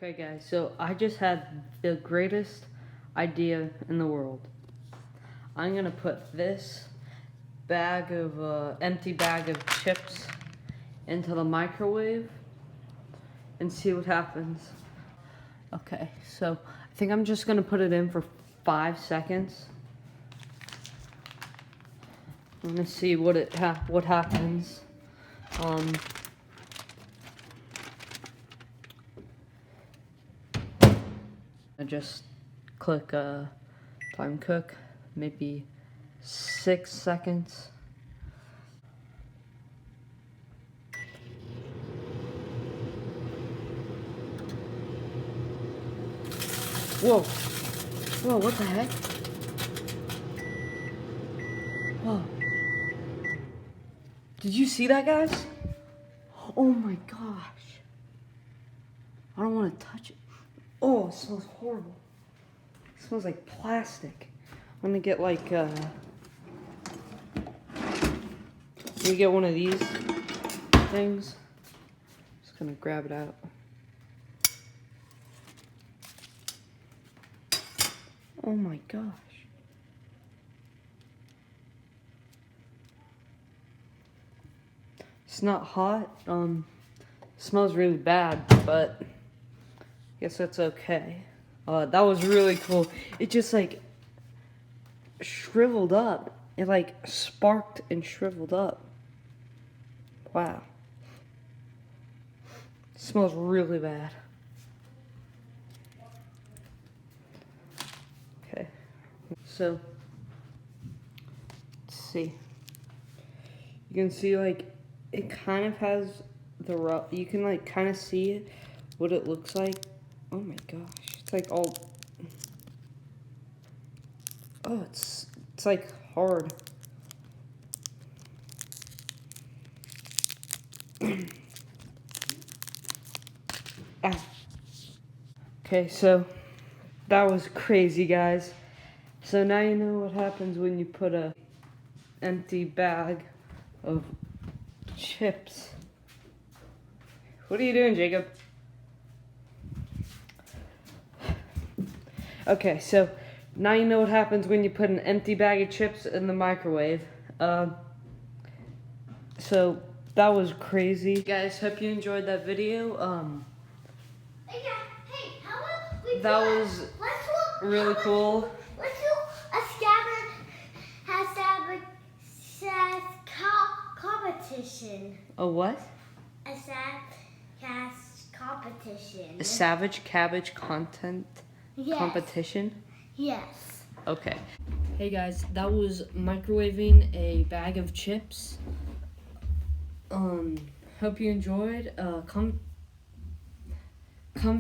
Okay guys, so I just had the greatest idea in the world. I'm gonna put this empty bag of chips into the microwave and see what happens. Okay, so I think I'm just gonna put it in for 5 seconds. I'm gonna see what happens. I just click time cook, maybe 6 seconds. Whoa, whoa, what the heck? Whoa. Did you see that, guys? Oh my gosh. I don't want to touch it. Oh, it smells horrible. It smells like plastic. I'm gonna get like, we get one of these things. Just gonna grab it out. Oh my gosh. It's not hot. Smells really bad, but I guess that's okay. That was really cool. It just like shriveled up. It like sparked and shriveled up. Wow. It smells really bad. Okay. So, let's see. You can see like it kind of has the you can like kind of see what it looks like. Oh my gosh. It's like all oh, it's like hard. Ah. Okay, so that was crazy, guys. So now you know what happens when you put a empty bag of chips. What are you doing, Jacob? Okay, so now you know what happens when you put an empty bag of chips in the microwave. So that was crazy. Guys, hope you enjoyed that video. That was really cool. Let's do a Savage competition. A what? A Savage competition. A Savage Cabbage Yes. competition? Yes. Okay. Hey guys, that was microwaving a bag of chips. Hope you enjoyed. Comment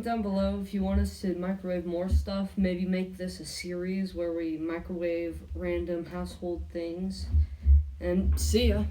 down below if you want us to microwave more stuff. Maybe make this a series where we microwave random household things. And see ya.